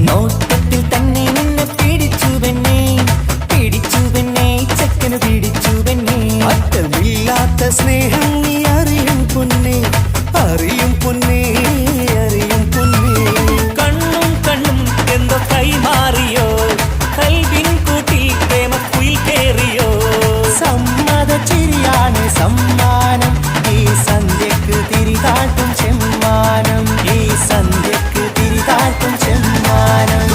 നോട്ടത്തിൽ തന്നെ നിന്നെ പിടിച്ചു പെണ്ണേ, പിടിച്ചു പെണ്ണേ, ചെക്കന് പിടിച്ചു പെണ്ണേ. അറ്റമില്ലാത്ത സ്നേഹം നീ അറിയും പൊന്നേ, അറിയും പൊന്നേ, അറിയും പൊന്നേ. കണ്ണും കണ്ണും എന്തോ കൈമാറിയോ, കൽവിൻ കൂട്ടിൽ പ്രേമക്കുയിൽ കേറിയോ. സമ്മത ചിരിയാണ് സമ്മാനം, ഈ സന്ധ്യക്ക് തിരിതാട്ടും ചെമ്മാനം, ഈ സന്ധ്യക്ക് തിരിതാട്ടും ചെമ്മാനം.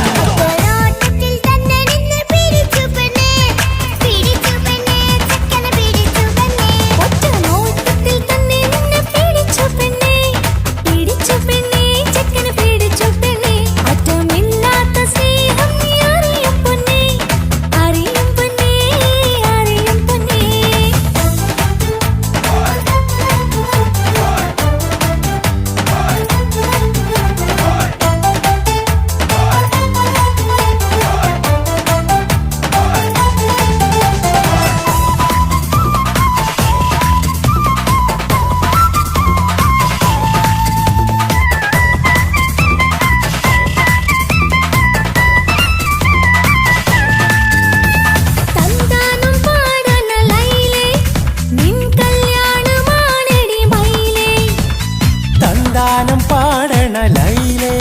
സന്താനം പാടണ ലൈലേ,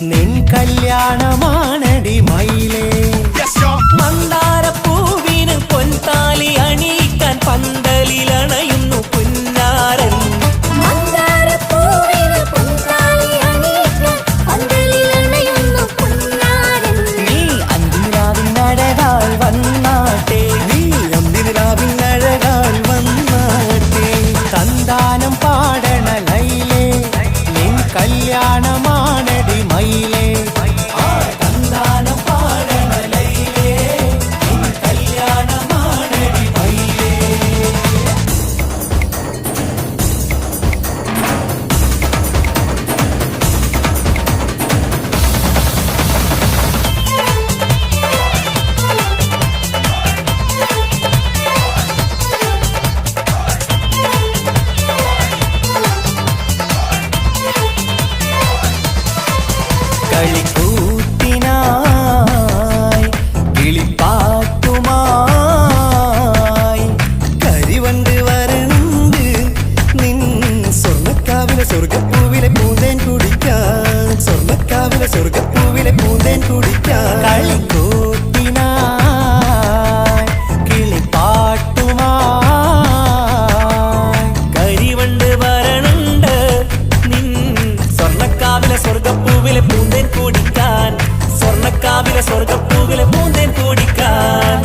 നിൻ കല്യാണമാണടി മയിലേ. മന്ദാരപ്പൂവിന് പൊൻതാലി അണിയിക്കാൻ പന്തലിലണയുന്നു പുന്നാരൻ. നീ അന്തിരാവിനഴകാൽ വന്നാട്ടെ, നീ അന്തിരാവിനഴകാൽ വന്നാട്ടെ. സന്താനം പാടണ ലൈലേ, നിൻ കല്യാണമാണടി മയിലേ. സന്താനം പാടണ ലൈലേ, നിൻ കല്യാണമാണടി മയിലേ. കളിക്കൂത്തിനായി കിളിപ്പാട്ടുമായി കരിവണ്ട് വരണ്ട് നിൻ സ്വർണ്ണക്കാവിലെ സ്വർഗപ്പൂവിലെ പൂന്തേൻ കുടിക്കാൻ, സ്വർണ്ണക്കാവിലെ സ്വർഗപ്പൂവിലെ പൂന്തേൻ കുടിക്കാൻ. കളിക്കൂത്തിനായി കിളിപ്പാട്ടുമായി കരിവണ്ട് വരണുണ്ട് നിൻ സ്വർണ്ണക്കാവിലെ സ്വർഗപ്പൂവിലെ പൂന്തേൻ കുടിക്കാൻ, സ്വർണ്ണക്കാവിലെ സ്വർഗപ്പൂവിലെ പൂന്തേൻ കുടിക്കാൻ.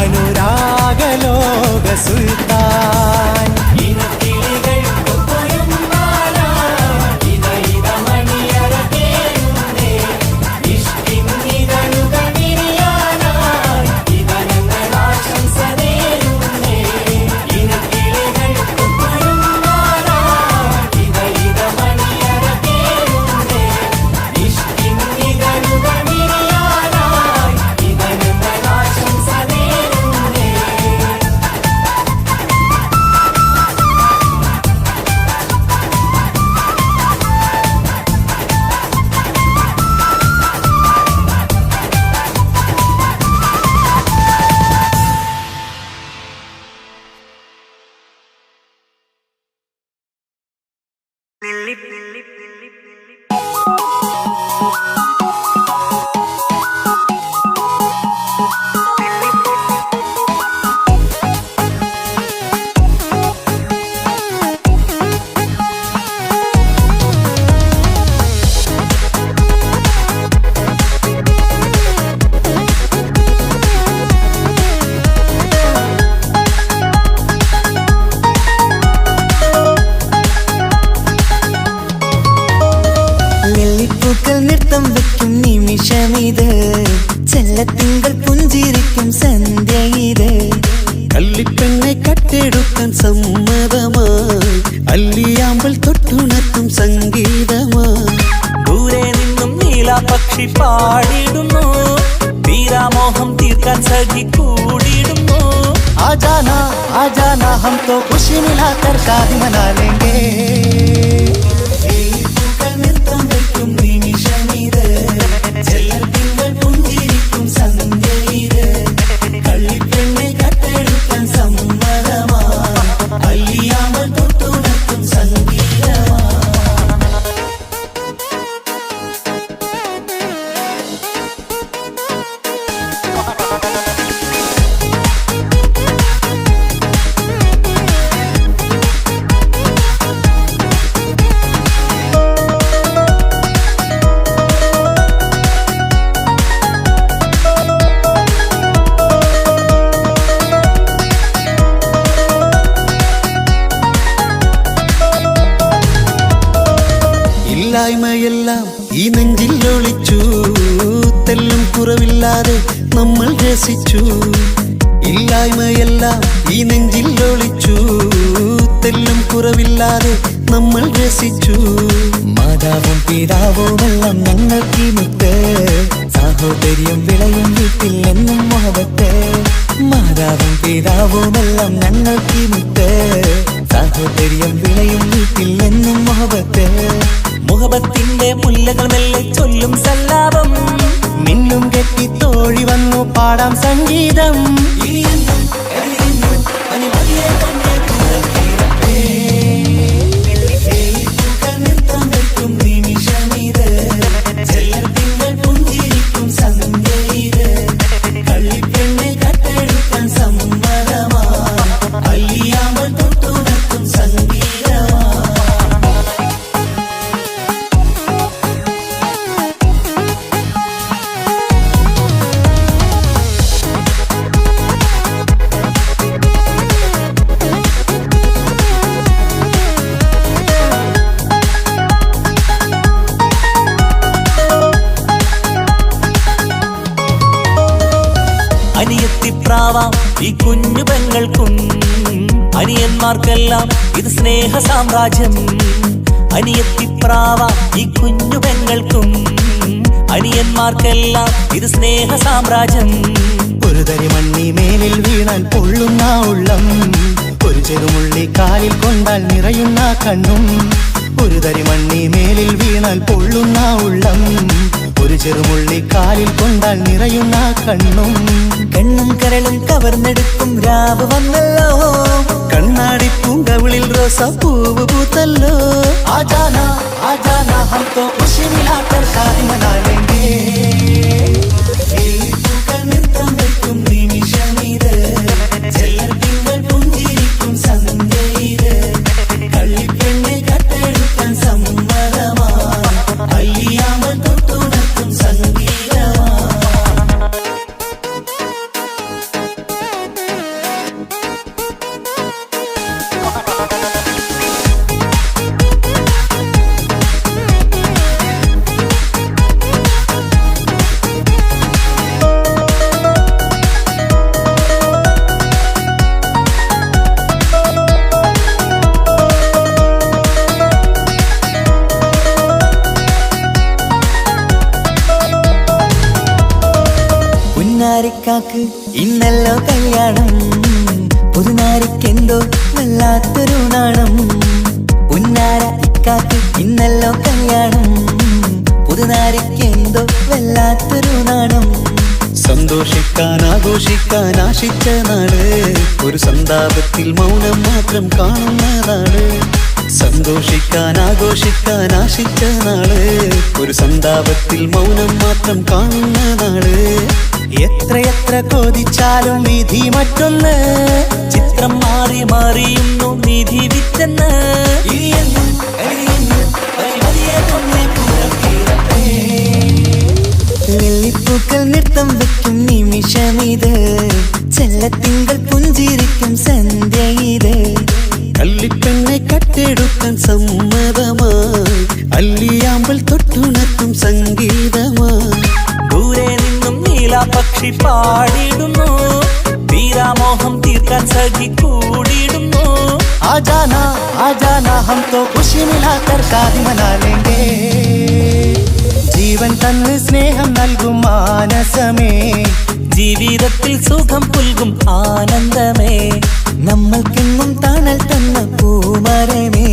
അനുരാഗലോക സുൽത്താൻ. നൃത്തം വെക്കും നിമിഷമിത്, ചെല്ലത്തിങ്കൾ പുഞ്ചിരിക്കും സന്ധ്യ ഇത്. കള്ളിപ്പെണ്ണെ കട്ടെടുക്കാൻ സമ്മതമായി, അല്ലിയാമ്പൽ തൊട്ടുണർത്തും സംഗീതമായി. ദൂരെ നിന്നും നീലാപക്ഷി പാടിടുന്നു, തീരാമോഹം തീർക്കാൻ സഖി കൂടിടുന്നു. ആജാനാ ആജാനാ ഹം തോ ഖുശി മിലാകർ കാതി മനാ ലേംഗേ. നൃത്തം വെക്കും നിമിഷമിത്, ചെല്ലത്തിങ്കൾ പുഞ്ചിരിക്കും സന്ധ്യ ഇത്. കള്ളിപ്പെണ്ണെ കട്ടെടുക്കാൻ സമ്മതമായി, അല്ലിയാമ്പൽ തൊട്ടുണർത്തും സംഗീതമായി. ഇല്ലായ്മയെല്ലാം ഈ നെഞ്ചിൽ ഒളിച്ചു, തെല്ലും കുറവില്ലാതെ നമ്മൾ രസിച്ചു. ഇല്ലായ്മയെല്ലാം ഈ നെഞ്ചിൽ ഒളിച്ചു, തെല്ലും കുറവില്ലാതെ നമ്മൾ രസിച്ചു. മാതാവും പിതാവുമെല്ലാം ഞങ്ങൾക്ക് മുത്ത്, സാഹോദര്യം വിളയും വീട്ടിൽ എന്നും മുഹബത്ത്. മാതാവും പിതാവുമെല്ലാം ഞങ്ങൾക്ക് മുത്ത്, സാഹോദര്യം വിളയും വീട്ടിൽ എന്നും മുഹബത്ത്. മുഹബത്തിന്റെ മുല്ലകൾ മെല്ലെ ചൊല്ലും സല്ലാപം, മിന്നും കെട്ടി തോഴി വന്നു പാടാം സംഗീതം. നൃത്തം വെക്കും നിമിഷമിത്, ചെല്ലത്തിങ്കൾ പുഞ്ചിരിക്കും സന്ധ്യ ഇത്. കള്ളിപ്പെണ്ണെ കട്ടെടുക്കാൻ സമ്മതമായി, അല്ലിയാമ്പൽ തൊട്ടുണർത്തും സംഗീതമായി. അനിയത്തിപ്രാവാം ഈ കുഞ്ഞു പെങ്ങൾക്കും, അനിയന്മാർക്കെല്ലാം ഇത് സ്നേഹ സാമ്രാജ്യം. അനിയത്തിപ്രാവാം ഈ കുഞ്ഞു പെങ്ങൾക്കും, അനിയന്മാർക്കെല്ലാം ഇത് സ്നേഹ സാമ്രാജ്യം. ഒരു തരി മണ്ണി മേലിൽ വീണാൽ പൊള്ളുന്ന ഉള്ളം, ഒരു ചെറുമുള്ളി കാലിൽ കൊണ്ടാൽ നിറയുന്ന കണ്ണും. ഒരു തരി മണ്ണി മേലിൽ വീണാൽ പൊള്ളുന്ന ഉള്ളം, ഒരു ചെറുമുള്ളി കാലിൽ കൊണ്ടാൽ നിറയുന്ന കണ്ണും. കണ്ണും കരളും കവർന്നെടുക്കും രാവ് വന്നല്ലോ, കണ്ണാടി പൂങ്കവിളിൽ റോസാപ്പൂവ് പൂത്തല്ലോ. ആജാനാ ആജാനാ ഹം തോ ഖുശി മിലാകർ ശാദി മനാ ലേംഗേ. നൃത്തം വെക്കും നിമിഷമിത്, ചെല്ലത്തിങ്കൾ പുഞ്ചിരിക്കും സന്ധ്യ ഇത്. കള്ളിപ്പെണ്ണെ കട്ടെടുക്കാൻ സമ്മതമായി, അല്ലിയാമ്പൽ തൊട്ടുണർത്തും സംഗീതമായി. ഇന്നല്ലോ കല്യാണം പുതുനാരിക്കെന്തോ വല്ലാത്തൊരു നാണം പുന്നാര ഇക്കാക്ക് ഇന്നല്ലോ കല്യാണം പുതുനാരിക്കെന്തോ വല്ലാത്തൊരു നാണം സന്തോഷിക്കാൻ ആഘോഷിക്കാൻ ആശിച്ച നാള് ഒരു സന്താപത്തിൽ മൗനം മാത്രം കാണുന്ന നാള് സന്തോഷിക്കാൻ ആഘോഷിക്കാൻ ആശിച്ച നാള് ഒരു സന്താപത്തിൽ മൗനം മാത്രം കാണുന്ന നാള് എത്രയെത്ര കൊതിച്ചാലും വിധി മറ്റൊന്ന് ചിത്രം മാറി മാറിയുന്നു നിധി വിറ്റെന്ന് വെള്ളിപ്പൂക്കൾ നൃത്തം വെക്കും നിമിഷമിത് ചെല്ലത്തിങ്കൾ പുഞ്ചിരിക്കും സന്ധ്യ ഇത് കള്ളിപ്പെണ്ണെ കട്ടെടുക്കാൻ സമ്മതമായി അല്ലിയാമ്പൽ തൊട്ടുണർത്തും സംഗീതമായി ദൂരെ നിന്നും നീലാപക്ഷി പാടിടുന്നു വീരാമോഹം തീർക്കാൻ സഖി കൂടിയിടുന്നു ആജാന ഹം തോ ഖുശി മിലാകർ ശാദി മനാ ലേംഗേ ജീവൻ തന്ന് സ്നേഹം നൽകും മാനസമേ ജീവിതത്തിൽ സുഖം പുൽകും ആനന്ദമേ നമ്മൾക്കെങ്ങും തണൽ തന്ന പൂമരമേ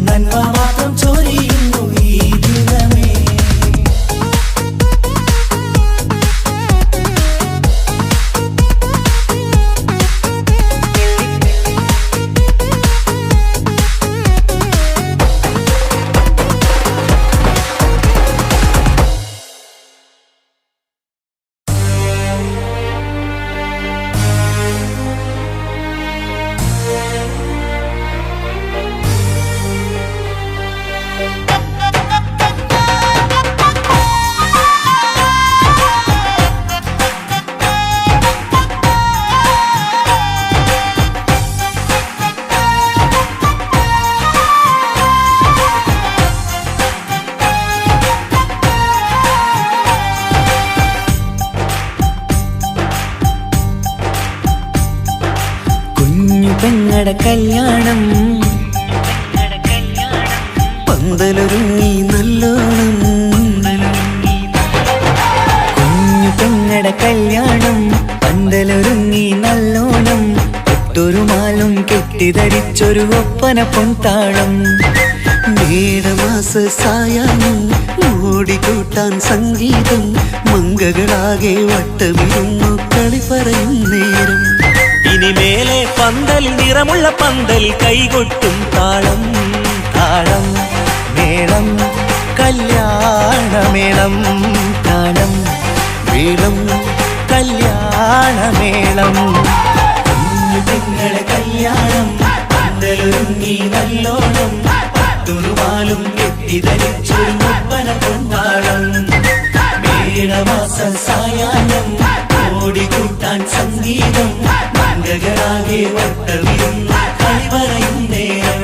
നന്മ മാത്രം ചൊരിയുന്നു ഈ ദിനമേ പെങ്ങടെ കല്യാണം പന്തലൊരുങ്ങി നല്ലോണം കുഞ്ഞു പെങ്ങടെ കല്യാണം പന്തലൊരുങ്ങി നല്ലോണം ഒട്ടൊരു മാലും കെട്ടിധരിച്ചൊരു ഒപ്പന പൊൻതാളം മേടമാസ സായാഹ്നം ഓടിക്കൂട്ടാൻ സംഗീതം മംഗകളാകെ വട്ടമിരുന്നു കളി പറയും നേരം ഇനിമേലെ പന്തൽ നിറമുള്ള പന്തൽ കൈകൊട്ടും താളം താളം മേളം കല്യാണമേളം താളം മേളം കല്യാണമേളം പെങ്ങളെ കല്യാണം പന്തലൊരുങ്ങി നല്ലോണം തുറുമാലും കെട്ടിധരിച്ചൊരു ഒപ്പന പൊൻതാളം മേടമാസ സായാഹ്നം ഓടിക്കൂട്ടാൻ സംഗീതം മംഗകളാകെ വട്ടമിരുന്ന് കളി പറയും നേരം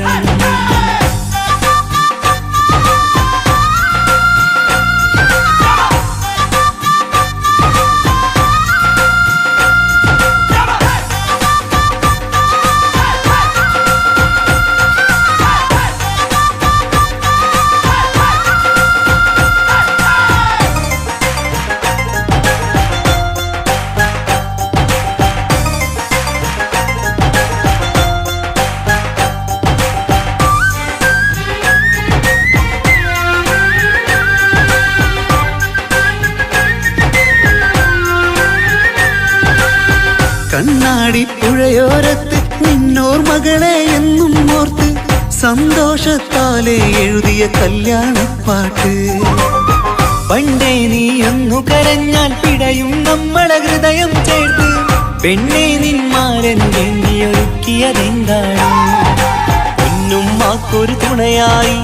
കണ്ണാടി പുഴയോരത്ത് നിന്നോർമകളെ എന്നും ഓർത്ത് സന്തോഷത്താലെ എഴുതിയ കല്യാണപ്പാട്ട് പണ്ടേ നീ ഒന്നു കരഞ്ഞാൽ പിടയും നമ്മളെ ഹൃദയം ചേർത്ത് പെണ്ണെ നിന്മാരൻ ഒരുക്കിയതെന്താണ് പൊന്നുമ്മാക്കൊരു തുണയായി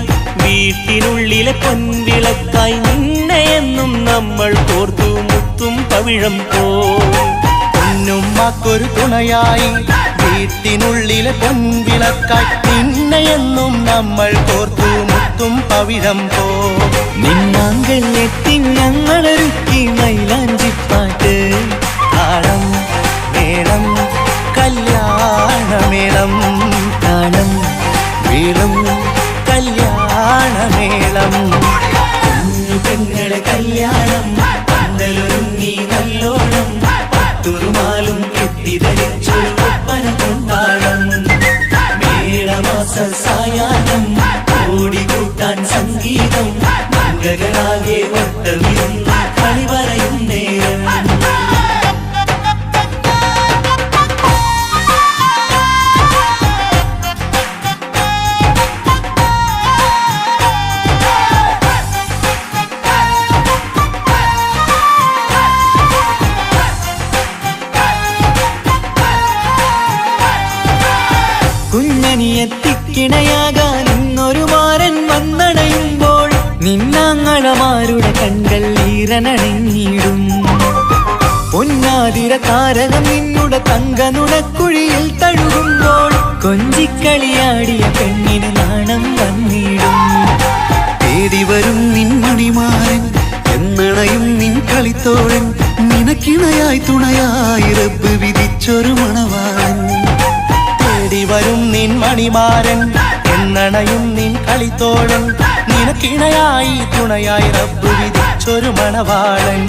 വീട്ടിനുള്ളിലെ പൊൻവിളക്കായി നിന്നെയെന്നും നമ്മൾ കോർത്തു മുത്തും പവിഴം പോ പൊന്നുമ്മാക്കൊരു തുണയായി വീട്ടിനുള്ളിലെ പൊൻവിളക്കായി നിന്നെയെന്നും നമ്മൾ കോർത്തു മുത്തും പവിഴം പോ നിന്നാങ്കൾ എത്തി ഞങ്ങളൊരുക്കി മൈലാഞ്ചിപ്പാട്ട് താളം മേളം കല്യാണമേളം താളം മേളം കല്യാണമേളം പെങ്ങളെ കല്യാണം പന്തലൊരുങ്ങി നല്ലോണം തുറുമാലും കെട്ടിധരിച്ചൊരു ഒപ്പന കൊണ്ടാടം മേളമാസ സായാഹ്നം ഓടിക്കൂട്ടാൻ സംഗീതം മംഗളാകെ വട്ടമിരുന്ന് കളി പറയും നേരം കുഞ്ഞനിയെത്തിക്കിണയാകാൻ ഇന്നൊരു മാരൻ വന്നണയുമ്പോൾ നിന്നാങ്ങളമാരുടെ കൺകൾ ഈറനണിഞ്ഞിടും പൊന്നാതിര താരകം നിന്നുടെ തങ്കനുടക്കുഴിയിൽ തഴുകുമ്പോൾ കൊഞ്ചിക്കളിയാടിയ പെണ്ണിന് നാണം വന്നിടും തേടി വരും നിൻ മണിമാരൻ എന്നണയും നിൻ കളിത്തോഴൻ നിനക്കിണയായി തുണയായി റബ്ബ് വിധിച്ചൊരു മണവാളൻ തേടി വരും നിൻ മണിമാരൻ എന്നണയും നിൻ കളിത്തോഴൻ നിനക്കിണയായി തുണയായി റബ്ബ് വിധിച്ചൊരു മണവാളൻ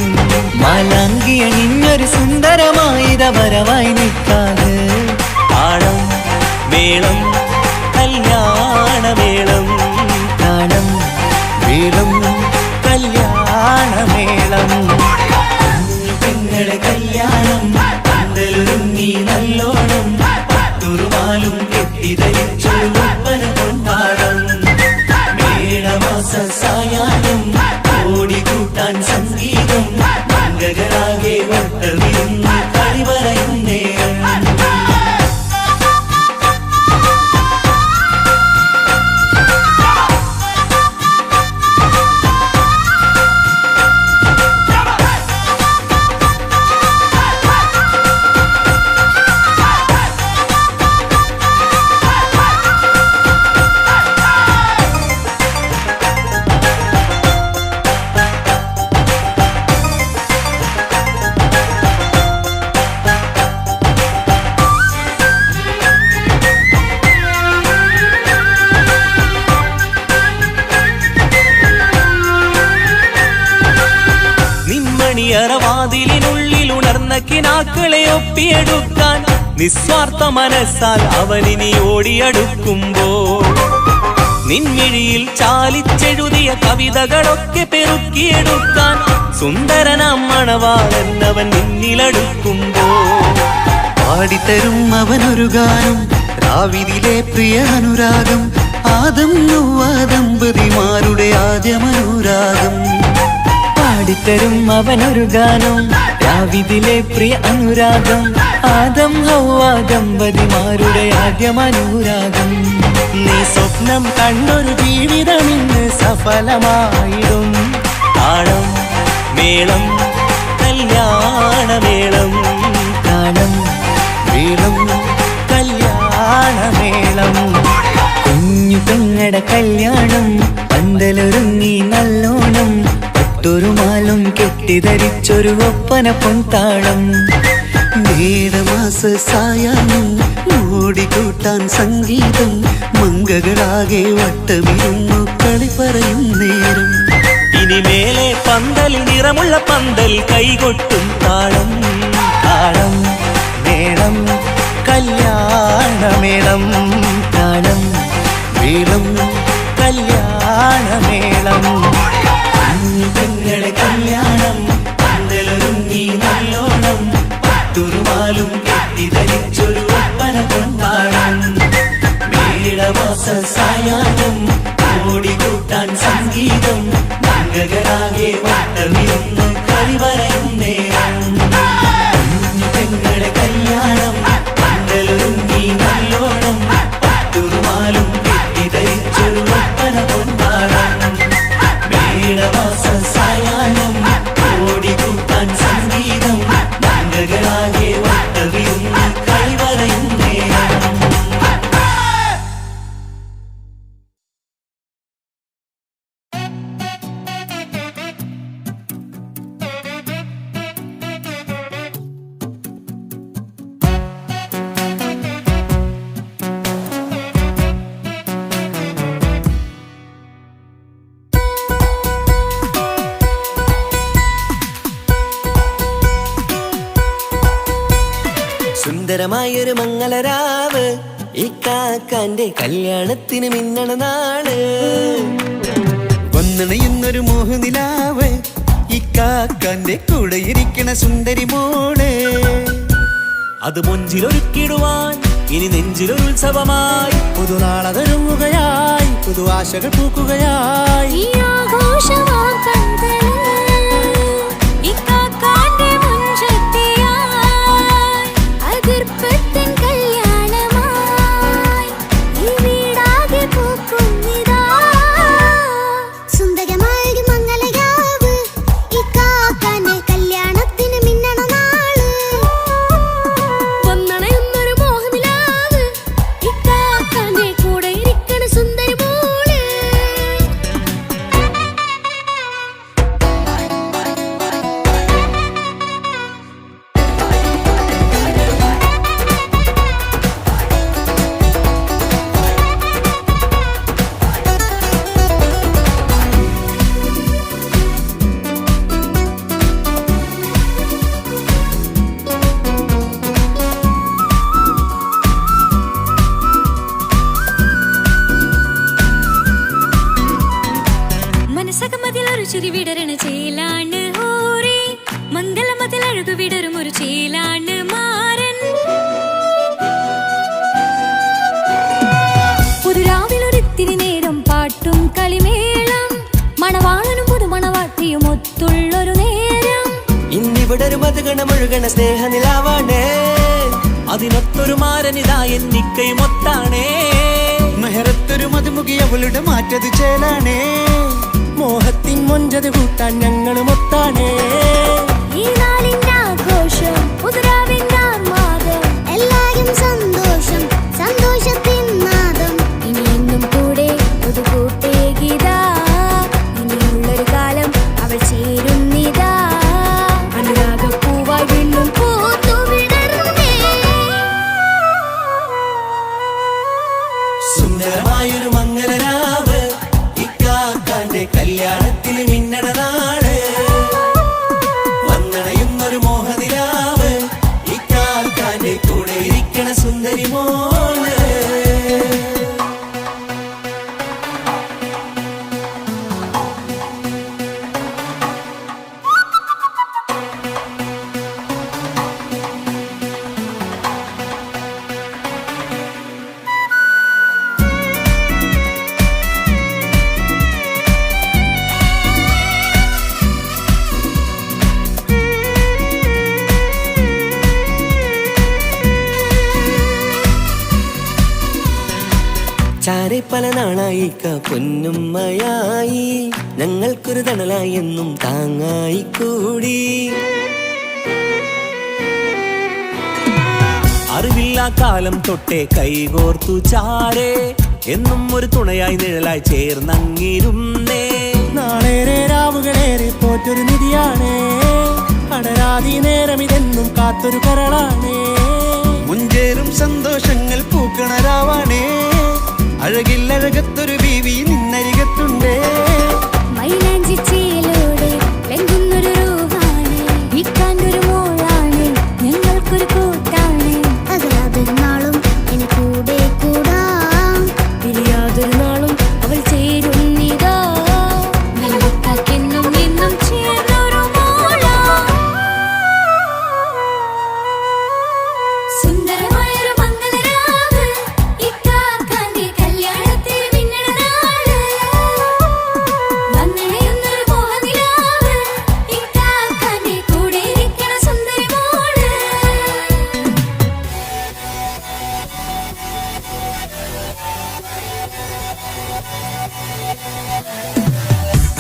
മാലാങ്കിയ നിന്നൊരു സുന്ദരമായിര വരവായി നിൽക്കാതെ താളം മേളം കല്യാണമേളം താളം മേളം കല്യാണമേളം പെങ്ങളെ കല്യാണം പന്തലൊരുങ്ങി നല്ലോണം പട്ടുറുമാലും കെട്ടിധരിച്ചൊരു ഒപ്പന കൊണ്ടാടം മേളമാസ സായാഹ്നം ഓടിക്കൂട്ടാൻ സംഗീതം മംഗളാകെ വട്ടമിരുന്ന് കളി പറയും നേരം ിനുള്ളിൽ ഉണർന്ന കിനാക്കളെ ഒപ്പിയെടുക്കാൻ നിസ്വാർത്ഥ മനസ്സാൽ അവനിനി ഓടിയടുക്കുമ്പോൾ നിൻമിഴിയിൽ ചാലിച്ചെഴുതിയ കവിതകളൊക്കെ പെറുക്കിയെടുക്കാൻ സുന്ദരനാം മണവാളൻ അവൻ നിന്നിലടുക്കുമ്പോൾ പാടിത്തരും അവനൊരു ഗാനം രാവിലെ പ്രിയ അനുരാഗം ആദം നൊവ്വ ദമ്പതിമാരുടെ ആദ്യമനുരാഗം പാടിത്തരും അവനൊരു ഗാനം രാവിലെ പ്രിയ അനുരാഗം ആദം ഹൗവ ദമ്പതിമാരുടെ ആദ്യമനുരാഗം നീ സ്വപ്നം കണ്ടൊരു ജീവിതം ഇന്ന് സഫലമായിടും താളം മേളം കല്യാണമേളം താളം മേളം കല്യാണമേളം കുഞ്ഞു പെങ്ങടെ കല്യാണം പന്തലൊരുങ്ങി നല്ലോണം പട്ടുറുമാലും കെട്ടിധരിച്ചൊരു ഒപ്പന പൊൻതാളം മേടമാസ സായാഹ്നം ഓടിക്കൂട്ടാൻ സംഗീതം മംഗളാകെ വട്ടമിരുന്നു കളി പറയും നേരം ഇനി മേലെ പന്തൽ നിറമുള്ള പന്തൽ കൈകൊട്ടും താളം താളം മേളം കല്യാണമേളം താളം മേളം കല്യാണമേളം പെങ്ങളെ കല്യാണം പന്തലൊരുങ്ങി നല്ലോണം പട്ടുറുമാലും കെട്ടിധരിച്ചൊരു ഒപ്പന കൊണ്ടാടം മേളമാസ സായാഹ്നം ഓടിക്കൂട്ടാൻ സംഗീതം മംഗളാകെ വട്ടമിരുന്ന് കളി പറയും നേരം പെങ്ങളെ കല്യാണം പന്തലൊരുങ്ങി നല്ലോണം പട്ടുറുമാലും കെട്ടിധരിച്ചൊരു ഒപ്പന കൊണ്ടാടം സുന്ദരമായൊരു മംഗളരാവ് ഇക്കാക്കാന്റെ കല്യാണത്തിന് മിന്നണ നാള്. വന്നണയുന്നൊരു മോഹനിലാവ് ഇക്കാക്കാന്റെ കൂടെ ഇരിക്കണ സുന്ദരി മോള്. അത് മൊഞ്ചിലൊരുക്കിടുവാൻ ഇനി നെഞ്ചിലൊരു ഉത്സവമായി പുതുനാളതൊരുങ്ങുകയായി പുതു ആശകൾ പൂക്കുകയായി. ഈ ആഘോഷമാം പന്തലിൽ ഇക്കാക്കാന്റെ മുൻചെത്തിയായി അതിർപ്പത്തിൻ കല്യാണമായി ഈ വീടാകെ പൂക്കുന്നിതാ. സുന്ദരമായൊരു മംഗളരാവ് ഇക്കാക്കാന്റെ കല്യാണത്തിന് മിന്നണ നാള്. വന്നണയുന്നൊരു മോഹനിലാവ് ഇക്കാക്കാന്റെ കൂടെ ഇരിക്കണ സുന്ദരി മോള്. മനസ്സകമതിലൊരു ചിരി വിടരണ ചേലാണ് ഹോറി മംഗളമതിൽ അഴകു വിടരും ഒരു ചേലാണ് മാരൻ. പുതുരാവിലൊരിത്തിരി നേരം പാട്ടും കളിമേളം മണവാളനും പുതുമണവാട്ടിയും ഒത്തുള്ളൊരു നേരം. ഇന്നിവിടെ ഒരു മധുഗണ മുഴുകണ സ്നേഹനിലാവാണേ അതിനൊത്തൊരു മാരനിതാ എന്നിക്കൈ മൊത്താണേ. മെഹറത്തൊരു മധുമുഖി അവളുടെ മാറ്റത് ചേലാണേ. മോഹത്തിൻ മൊഞ്ചത് കൂട്ടാൻ ഞങ്ങൾ മൊത്താണേ. ഈ നാളിന്റെ ആഘോഷം പുതുരാവിന്റെ ആർമാദം എല്ലാരും സന്തോഷം സന്തോഷത്തിൻ നാദം. ഇനി എന്നും കൂടെ പുതുകൂട്ടേ ഗീതാ ഇനിയുള്ളൊരു കാലം അവൾ ചേരുന്നിതാ. അനുരാഗപ്പൂവായി വീണ്ടും പൂത്തു വിടർന്നേ. സുന്ദരമായൊരു മംഗളരാവ് ഇക്കാക്കാന്റെ കല്യാണത്തിന് മിന്നണ നാള്. വന്നണയുന്നൊരു മോഹനിലാവ് ഇക്കാക്കാന്റെ കൂടെ ഇരിക്കണ സുന്ദരി മോള്. ചാരെ പല നാളായി പൊന്നുമ്മയായി ഞങ്ങൾക്കൊരു തണലായി എന്നും താങ്ങായി കൂടി. അറിവില്ലാ കാലം തൊട്ടേ കൈകോർത്തു ചാരേ എന്നും ഒരു തുണയായി നിഴലായി ചേർന്നങ്ങിരുന്നേ. നാളേറെ രാവുകളേറെ പോറ്റൊരു നിധിയാണേ. അടരാതി നേരം ഇതെന്നും കാത്തൊരു കരളാണേ. മുഞ്ചേറും സന്തോഷങ്ങൾ പൂക്കണരാവാണേ. അഴകില്ലഴകത്തൊരു ബീവി നിന്നരികത്തുണ്ടേ. മൈലാഞ്ചി ചേലോടെ ലംഘുന്നൊരു റൂഹാണ് ഇക്കാന്റൊരു മോളാണ് ഞങ്ങൾക്കൊരു കൂട്ടാണ്. അകലാതൊരു നാളും എന്നെ കൂടെ കൂടാം പിരിയാതൊരു നാളും അവൾ ചേരുന്നിതാ. നിലക്കാക്കെന്നും എന്നും ചേർന്നൊരു മോളാ. സുന്ദരമായൊരു മംഗളരാവ് ഇക്കാക്കാന്റെ കല്യാണത്തിന് മിന്നണ നാള്. വന്നണയുന്നൊരു മോഹനിലാവ് ഇക്കാക്കാന്റെ കൂടെ ഇരിക്കണ സുന്ദരി മോള്.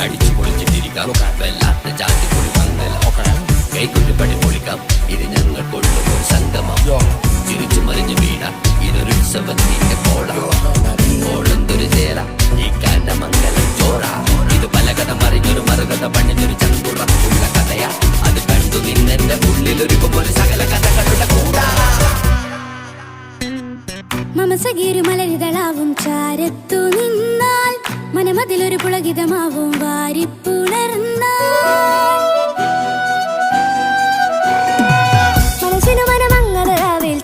അടിച്ചു പൊളിച്ചിട്ടിരിക്കാം വല്ലാത്ത ജാതിപ്പൊളി മംഗല കൈകൊണ്ട് പടി പൊളിക്കാം ഇത് ഞങ്ങൾ കൊണ്ടുപോയി സംഗമം തിരിച്ചു മറിഞ്ഞു വീണ ഇതൊരു ഉത്സവത്തിന്റെ കോളന്തൊരു ചേര ഈ കാണ്ട മംഗലം ചോറ. ഇത് പലകഥ മറിഞ്ഞൊരു മറുകഥ പണിഞ്ഞൊരു ചങ്കുറപ്പുള്ള കഥയാ. അത് കണ്ടു നിന്നെന്റെ ഉള്ളിലൊരുക്കുമ്പോൾ സകല കഥകളുടെ കൂടാ. മമസഗീരു മലരിതളാവും ചാരത്തു നിന്നാൽ മനമതിലൊരു പുളകിതമാവും വാരിപ്പുണർന്നാൽ. മനസ്സിനു മനമങ്ങലരാവിൽ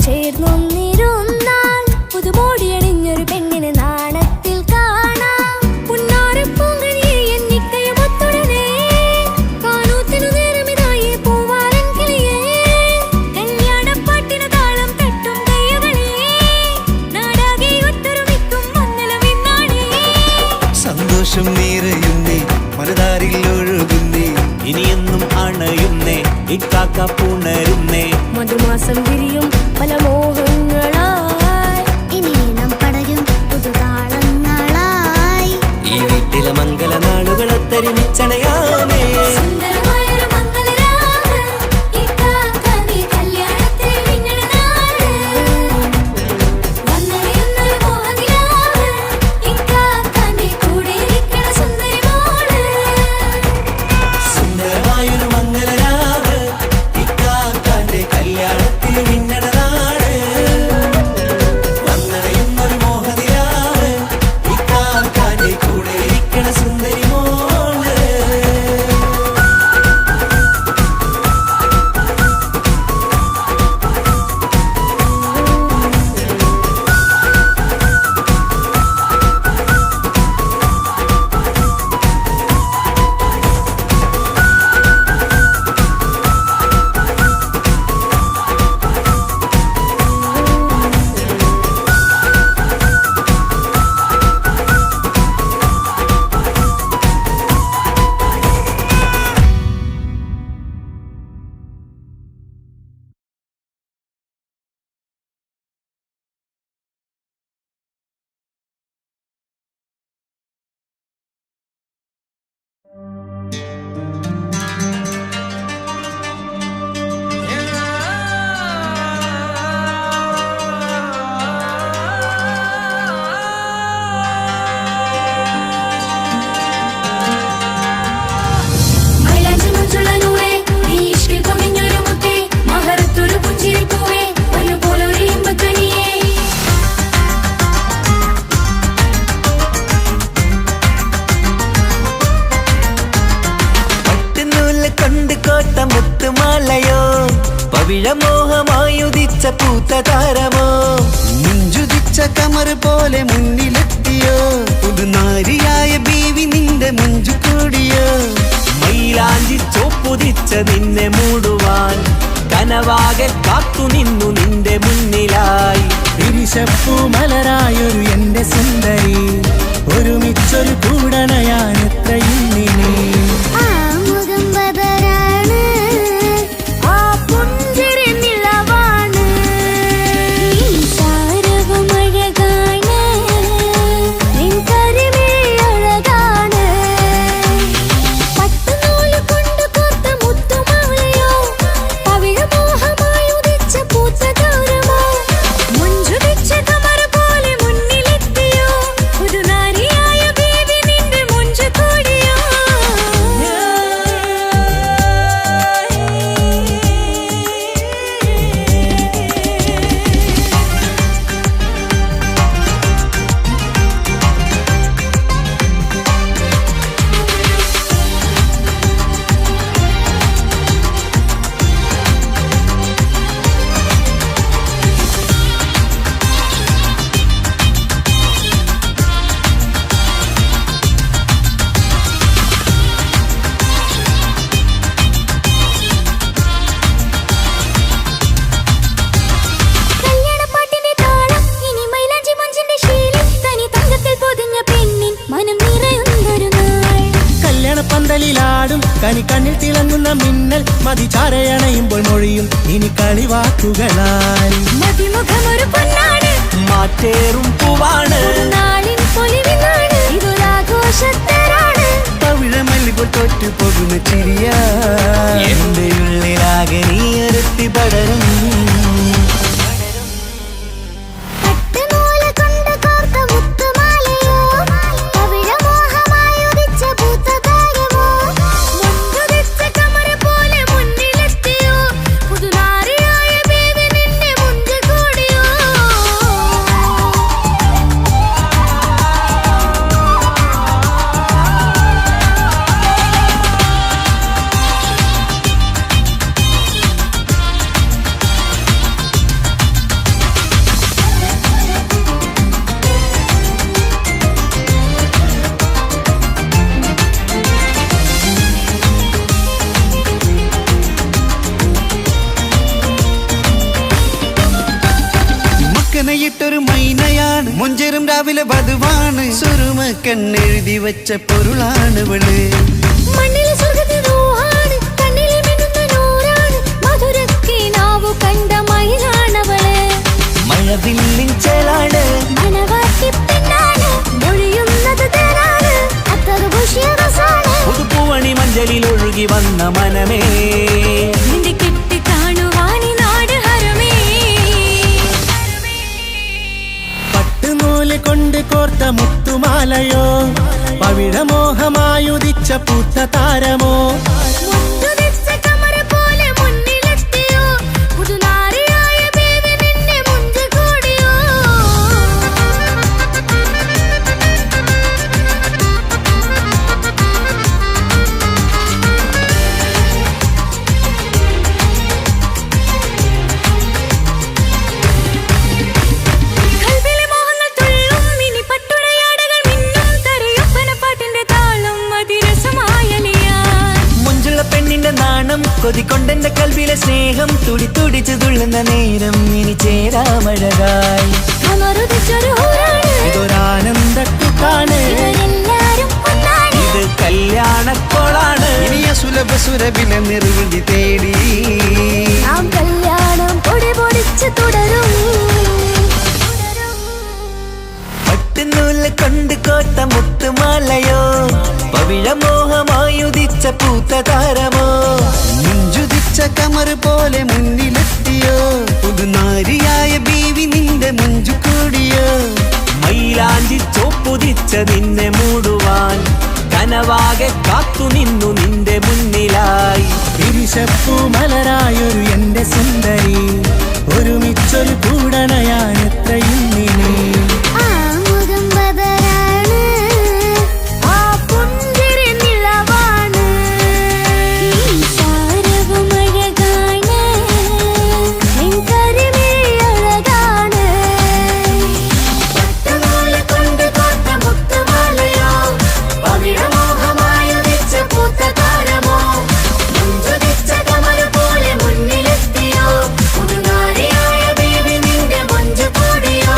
കാപ്പുണരുന്നേ. മധുമാസം വിരിയും പല മോഹങ്ങളായി, ഇനി നാം പടരും പുതുതാളങ്ങളായി. ഈ വീട്ടിലെ മംഗല നാളുകളെ തരുമിച്ചണയാമേ. സുന്ദരമായൊരു മംഗളരാവ്, ഇക്കാക്കാന്റെ കല്യാണത്തിൽ മിന്നണ നാള്. വന്നറിയുന്നൊരു മോഹനിലാവ്, ഇക്കാക്കാന്റെ കൂടെ ഇരിക്കണ സുന്ദരി മോള്. സുന്ദരമായൊരു മംഗലരാവ്, ഇക്കാക്കാന്റെ കല്യാണത്തിൽ മിന്നണ നാള്. വന്നറിയുന്നൊരു മോഹനിലാവ്, ഇക്കാക്കാന്റെ കൂടെ ഇരിക്കണ സുന്ദരി മോള്. മൈലാഞ്ചി മുഞ്ചുള്ള നൂറേ, നീ ഇഷ്കിൽ പൊതിഞ്ഞൊരു മുത്തേ, മഹറത്തൊരു പുഞ്ചിരിപ്പൂവേ, ഒരുപോലൊരു ഇമ്പക്കനിയേ. പട്ടുനൂല് കൊണ്ട് കോട്ട മുത്തുമാലയോ, പവിഴമോഹമായുദിച്ച പൂത്ത താരമോ, മുഞ്ചുദിച്ച കമർ പോലെ മുന്നിലെത്തിയോ, പുതുനാരിയായ ബീവി നിന്റെ മുഞ്ചു കൂടിയോ. മൈലാഞ്ചി ചോപ്പുതിച്ച നിന്നെ മൂടുവാൻ കനവാകെ കാത്തു നിന്നു നിന്റെ മുന്നിലായി. തിരിശപ്പൂ മലരായൊരു എന്റെ സുന്ദരി, ഒരുമിച്ചൊരു കൂടണയാൻ എത്രയിന്നിനി. ആ മുഖം ബദരാണ്, ആ പുഞ്ചിരി നിലവാണ്, നീ സാരവും അഴകാണ്, നിൻ കരിമിഴി അഴകാണ്. പട്ടുനൂല് കൊണ്ട് കോർത്ത മുത്തുമാലയോ, പവിഴമോഹമായി ഉദിച്ച പൂത്ത ഗൗരമോ, മുഞ്ചുദിച്ച കമർ പോലെ മുന്നിലെത്തിയോ, പുതുനാരിയായ ബേബി നിന്റെ മുഞ്ചു കൂടിയോ. കല്യാണപ്പാട്ടിന്റെ താളം, ഇനി മൈലാഞ്ചി മഞ്ചിന്റെ ശീലം, തനി തങ്കത്തിൽ പൊതിഞ്ഞ പെണ്ണിൻ മനം നിറയുന്നൊരു നാൾ. കല്യാണപ്പന്തലിലാടും കനി കണ്ണിൽ തിളങ്ങുന്ന മിന്നൽ, മതിചാരയണയുമ്പോൾ മൊഴിയും ഇനി കളിവാക്കുകളാൽ. മതിമുഖമൊരു പൊന്നാണ്, മാറ്റേറും പൂവാണ്, നാളിൻ പൊലിവിനാണ്, ഇതൊരാഘോഷത്തരാണ്. പവിഴമല്ലിപ്പോൾ തോറ്റു പോകുന്ന ചിരിയാ, എന്റെ ഉള്ളിലാകെ നീ ഒരുത്തി പടരും. പട്ടുനൂല് കൊണ്ട് കോർത്ത മുത്തുമാലയോ, പവിഴമോഹമായി ഉദിച്ച പൂത്ത താരമോ, മുഞ്ചുദിച്ച കമർ പോലെ മുന്നിലെത്തിയോ, പുതുനാരിയായ ബേബി നിന്റെ മുഞ്ചു കൂടിയോ. മക്കനയിട്ടൊരു മൈനയാണ്, മുഞ്ചരും രാവിലെ വധുവാണ്, സുറുമ കണ്ണെഴുതി വെച്ച പൊരുളാണ് ഇവള്. മണ്ണിലെ സ്വർഗ്ഗത്തിൽ റൂഹാണ്, കണ്ണിലെ മിന്നുന്ന നൂറാണ്, കണ്ട മയിലാണവള് മഴവില്ലിൻ ചേലാണ് മണവാട്ടി പെണ്ണാണ് മൊഴിയുന്നത് തേനാണ് അത്തറ് ഭൂഷിയ രസാണ് പുതുപ്പൂവണി മഞ്ചലിൽ ഒഴുകി വന്ന മനമേ നിന്റെ കെട്ടി കാണുവാനി നാട് ഹരമേ പട്ടുനൂല് കൊണ്ട് കോർത്ത മുത്തുമാലയോ പവിഴമോഹമായുദിച്ച പൂത്ത താരമോ മുത്തുതിച്ച കമറ പോലെ മുന്നിലെത്തിയോ പുതുനാരിയായ ബേബി നിന്നെ മുഞ്ചു കൂടിയോ കൽവിലെ മോഹങ്ങൾ തുള്ളും മിനി പട്ടുടയാടകൾ മിന്നും തരയൊപ്പന പാട്ടിന്റെ താളം അതിരസമായലിയാൻ മുഞ്ചുള്ള പെണ്ണിന്റെ നാണം കൊതിക്കൊണ്ടെന്റെ കൽവിലെ സ്നേഹം തുടി തുടിച്ചു തുള്ളുന്ന നേരം ഇനി ചേരാമഴകായി അമറുദിച്ചൊരു ഹൂറാണ് ഇതൊരാനന്ദക്കുട്ടാണ് ഇവരെല്ലാരും ഒന്നാണ് ഇത് കല്യാണക്കോളാണ് ഇനിയ സുലഭ സുരഭില നിർവൃതി തേടി നാം കല്യാണം പൊടി പൊടിച്ച് തുടരും പട്ടുനൂല് കൊണ്ട് കോർത്ത മുത്തുമാലയോ പവിഴമോഹമായുദിച്ച പൂത്ത താരമോ മുഞ്ചുദിച്ച കമർ പോലെ മുന്നിലെത്തിയോ പുതുനാരിയായ ബീവി നിന്റെ മുഞ്ചു കൂടിയോ മൈലാഞ്ചി ചോപ്പുതിച്ച നിന്നെ മൂടുവാൻ കനവാകെ കാത്തു നിന്നു നിന്റെ മുന്നിലായി പിരിശപ്പൂ മലരായൊരു എന്റെ സുന്ദരി ഒരുമിച്ചൊരു കൂടണയാൻ എത്രയും നീ ആ മുഖം ബദറാണ് ആ പുഞ്ചിരി നിലവാണ് ഈ സാരവും അഴകാണ് നിൻ കരിമിഴി അഴകാണ് പട്ടുനൂല് കൊണ്ട് കോർത്ത മുത്തുമാലയോ പവിഴമോഹമായുദിച്ച പൂത്ത താരമോ മുഞ്ചുദിച്ച കമർ പോലെ മുന്നിലെത്തിയോ പുതുനാരിയായ ബേബി നിന്റെ മുഞ്ചു കൂടിയോ